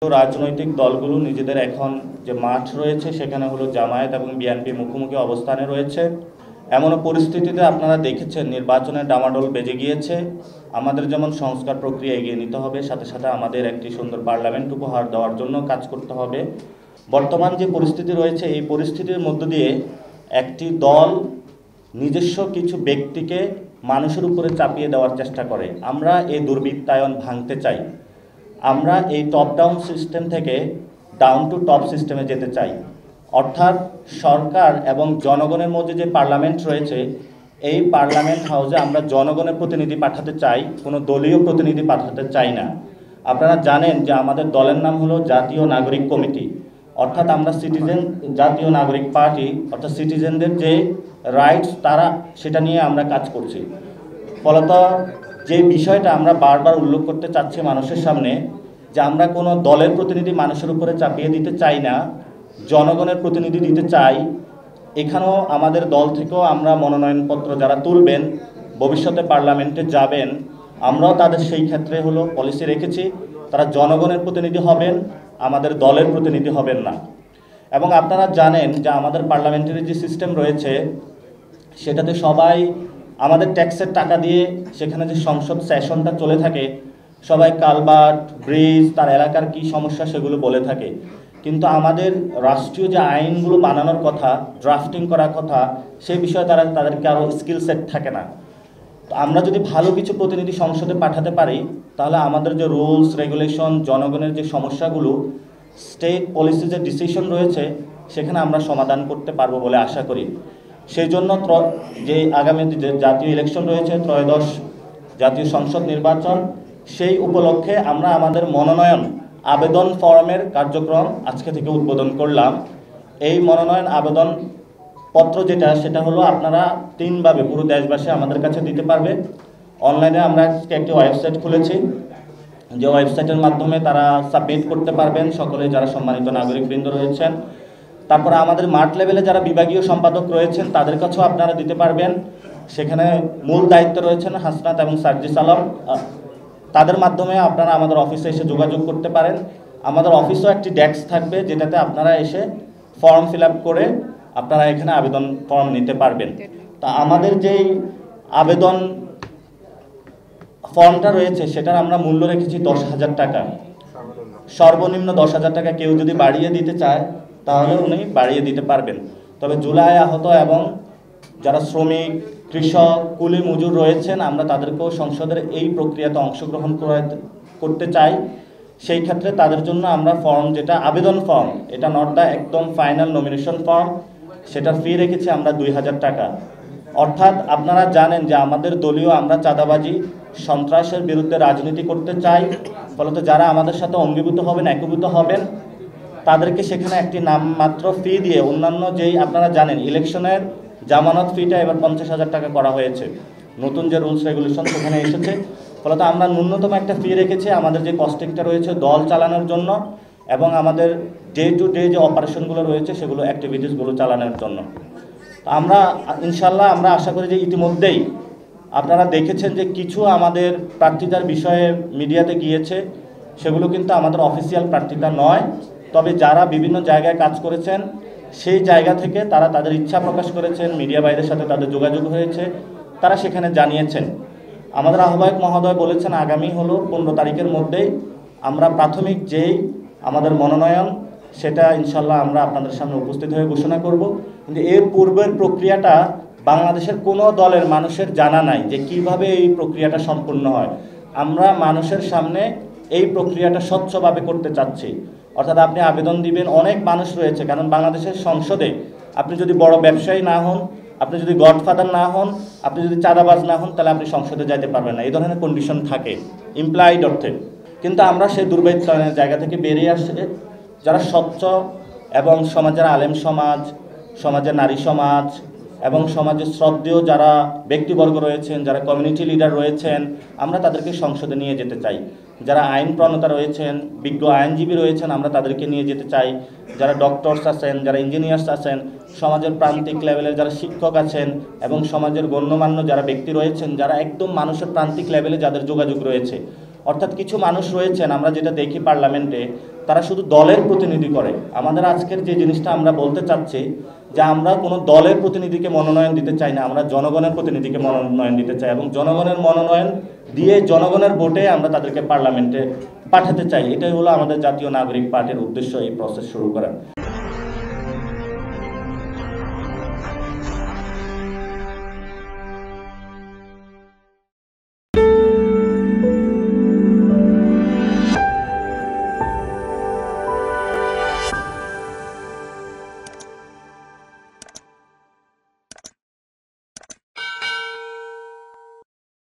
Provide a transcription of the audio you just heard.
রাজনৈতিক দলগুলো নিজেদের এখন যে মাঠ রয়েছে সেখানে হলো জামায়াত এবং বিএনপি মুখোমুখি অবস্থানে রয়েছে। এমনও পরিস্থিতিতে আপনারা দেখেছেন নির্বাচনের ডামাডোল বেজে গিয়েছে। আমাদের যেমন সংস্কার প্রক্রিয়া এগিয়ে নিতে হবে, সাথে সাথে আমাদের একটি সুন্দর পার্লামেন্ট উপহার দেওয়ার জন্য কাজ করতে হবে। বর্তমান যে পরিস্থিতি রয়েছে এই পরিস্থিতির মধ্য দিয়ে একটি দল নিজস্ব কিছু ব্যক্তিকে মানুষের উপরে চাপিয়ে দেওয়ার চেষ্টা করে। আমরা এই দুর্বৃত্তায়ন ভাঙতে চাই। আমরা এই টপ ডাউন সিস্টেম থেকে ডাউন টু টপ সিস্টেমে যেতে চাই, অর্থাৎ সরকার এবং জনগণের মধ্যে যে পার্লামেন্ট রয়েছে এই পার্লামেন্ট হাউসে আমরা জনগণের প্রতিনিধি পাঠাতে চাই, কোনো দলীয় প্রতিনিধি পাঠাতে চাই না। আপনারা জানেন যে আমাদের দলের নাম হলো জাতীয় নাগরিক কমিটি, অর্থাৎ আমরা সিটিজেন জাতীয় নাগরিক পার্টি, অর্থাৎ সিটিজেনদের যে রাইটস তারা সেটা নিয়ে আমরা কাজ করছি। ফলত যে বিষয়টা আমরা বারবার উল্লেখ করতে চাচ্ছি মানুষের সামনে, যে আমরা কোনো দলের প্রতিনিধি মানুষের উপরে চাপিয়ে দিতে চাই না, জনগণের প্রতিনিধি দিতে চাই। এখানেও আমাদের দল থেকেও আমরা মনোনয়নপত্র যারা তুলবেন ভবিষ্যতে পার্লামেন্টে যাবেন, আমরাও তাদের সেই ক্ষেত্রে হলো পলিসি রেখেছি, তারা জনগণের প্রতিনিধি হবেন, আমাদের দলের প্রতিনিধি হবেন না। এবং আপনারা জানেন যে আমাদের পার্লামেন্টারি যে সিস্টেম রয়েছে সেটাতে সবাই আমাদের ট্যাক্সের টাকা দিয়ে সেখানে যে সংসদ সেশনটা চলে থাকে সবাই কালভার্ট, ব্রিজ, তার এলাকার কি সমস্যা সেগুলো বলে থাকে, কিন্তু আমাদের রাষ্ট্রীয় যে আইনগুলো বানানোর কথা, ড্রাফটিং করার কথা, সেই বিষয়ে তাদেরকে আরও স্কিল সেট থাকে না। তো আমরা যদি ভালো কিছু প্রতিনিধি সংসদে পাঠাতে পারি তাহলে আমাদের যে রুলস রেগুলেশন, জনগণের যে সমস্যাগুলো, স্টেট পলিসি যে ডিসিশন রয়েছে সেখানে আমরা সমাধান করতে পারবো বলে আশা করি। সেই জন্য যে আগামী যে জাতীয় ইলেকশন রয়েছে, ত্রয়োদশ জাতীয় সংসদ নির্বাচন, সেই উপলক্ষে আমরা আমাদের মনোনয়ন আবেদন ফর্মের কার্যক্রম আজকে থেকে উদ্বোধন করলাম। এই মনোনয়ন আবেদন পত্র সেটা হলো আপনারা তিনভাবে পুরো দেশবাসী আমাদের কাছে দিতে পারবে। অনলাইনে আমরা একটি ওয়েবসাইট খুলেছি, যে ওয়েবসাইটের মাধ্যমে তারা সাবমিট করতে পারবেন সকলে যারা সম্মানিত নাগরিকবৃন্দ রয়েছেন। তারপরে আমাদের মাঠ লেভেলে যারা বিভাগীয় সম্পাদক রয়েছেন তাদের কাছেও আপনারা দিতে পারবেন। সেখানে মূল দায়িত্ব রয়েছেন হাসনাত এবং সার্জিস আলম, তাদের মাধ্যমে আপনারা আমাদের অফিসে এসে যোগাযোগ করতে পারেন। আমাদের অফিসেও একটি ডেস্ক থাকবে যেটাতে আপনারা এসে ফর্ম ফিল আপ করে আপনারা এখানে আবেদন ফর্ম নিতে পারবেন। তা আমাদের যেই আবেদন ফর্মটা রয়েছে সেটার আমরা মূল্য রেখেছি 10,000 টাকা, সর্বনিম্ন 10,000 টাকা। কেউ যদি বাড়িয়ে দিতে চায় তাহলে উনি বাড়িয়ে দিতে পারবেন। তবে জুলাই আহত এবং যারা শ্রমিক, কৃষক, কুলি মজুর রয়েছেন আমরা তাদেরকেও সংসদের এই প্রক্রিয়াতে অংশগ্রহণ করতে চাই। সেই ক্ষেত্রে তাদের জন্য আমরা ফর্ম, যেটা আবেদন ফর্ম, এটা নট দ্য একদম ফাইনাল নমিনেশন ফর্ম, সেটার ফি রেখেছি আমরা 2,000 টাকা। অর্থাৎ আপনারা জানেন যে আমাদের দলীয় আমরা চাঁদাবাজি, সন্ত্রাসের বিরুদ্ধে রাজনীতি করতে চাই। ফলত যারা আমাদের সাথে অঙ্গীভূত হবেন, একীভূত হবেন, তাদেরকে সেখানে একটি নামমাত্র ফি দিয়ে, অন্যান্য যেই আপনারা জানেন ইলেকশনের জামানত ফিটা এবার 50,000 টাকা করা হয়েছে, নতুন যে রুলস রেগুলেশন সেখানে এসেছে। ফলত আমরা ন্যূনতম একটা ফি রেখেছি আমাদের যে কস্টিংটা রয়েছে দল চালানোর জন্য এবং আমাদের ডে টু ডে যে অপারেশনগুলো রয়েছে সেগুলো অ্যাক্টিভিটিসগুলো চালানোর জন্য। আমরা ইনশাল্লাহ আমরা আশা করি যে ইতিমধ্যেই আপনারা দেখেছেন যে কিছু আমাদের প্রার্থিতার বিষয়ে মিডিয়াতে গিয়েছে, সেগুলো কিন্তু আমাদের অফিসিয়াল প্রার্থিতা নয়। তবে যারা বিভিন্ন জায়গায় কাজ করেছেন সেই জায়গা থেকে তারা তাদের ইচ্ছা প্রকাশ করেছেন, মিডিয়া ভাইদের সাথে তাদের যোগাযোগ হয়েছে, তারা সেখানে জানিয়েছেন। আমাদের আহ্বায়ক মহোদয় বলেছেন আগামী হলো 15 তারিখের মধ্যেই আমরা প্রাথমিক যেই আমাদের মনোনয়ন সেটা ইনশাল্লাহ আমরা আপনাদের সামনে উপস্থিত হয়ে ঘোষণা করব। কিন্তু এর পূর্বের প্রক্রিয়াটা বাংলাদেশের কোনো দলের মানুষের জানা নাই যে কিভাবে এই প্রক্রিয়াটা সম্পূর্ণ হয়। আমরা মানুষের সামনে এই প্রক্রিয়াটা স্বচ্ছভাবে করতে চাচ্ছি। অর্থাৎ আপনি আবেদন দিবেন, অনেক মানুষ রয়েছে, কারণ বাংলাদেশের সংসদে আপনি যদি বড় ব্যবসায়ী না হন, আপনি যদি গডফাদার না হন, আপনি যদি চাঁদাবাজ না হন, তাহলে আপনি সংসদে যাইতে পারবেন না, এই ধরনের কন্ডিশন থাকে ইমপ্লয়েড অর্থে। কিন্তু আমরা সেই দুর্বৃত্তায়নের জায়গা থেকে বেরিয়ে আসছে যারা স্বচ্ছ এবং সমাজের আলেম সমাজ, সমাজের নারী সমাজ এবং সমাজের শ্রদ্ধেয় যারা ব্যক্তিবর্গ রয়েছেন, যারা কমিউনিটি লিডার রয়েছেন, আমরা তাদেরকে সংসদে নিয়ে যেতে চাই। যারা আইন প্রণেতা রয়েছেন, বিজ্ঞ আইনজীবী রয়েছেন, আমরা তাদেরকে নিয়ে যেতে চাই। যারা ডক্টরস আছেন, যারা ইঞ্জিনিয়ার্স আছেন, সমাজের প্রান্তিক লেভেলের যারা শিক্ষক আছেন এবং সমাজের গণ্যমান্য যারা ব্যক্তি রয়েছেন, যারা একদম মানুষের প্রান্তিক লেভেলে যাদের যোগাযোগ রয়েছে, অর্থাৎ কিছু মানুষ রয়েছেন, আমরা যেটা দেখি পার্লামেন্টে, তারা শুধু দলের প্রতিনিধি করে। আমাদের আজকের যে জিনিসটা আমরা বলতে চাচ্ছি যে আমরা কোনো দলের প্রতিনিধিকে মনোনয়ন দিতে চাই না, আমরা জনগণের প্রতিনিধিকে মনোনয়ন দিতে চাই এবং জনগণের মনোনয়ন দিয়ে জনগণের ভোটে আমরা তাদেরকে পার্লামেন্টে পাঠাতে চাই। এটাই হলো আমাদের জাতীয় নাগরিক পার্টির উদ্দেশ্য এই প্রসেস শুরু করা।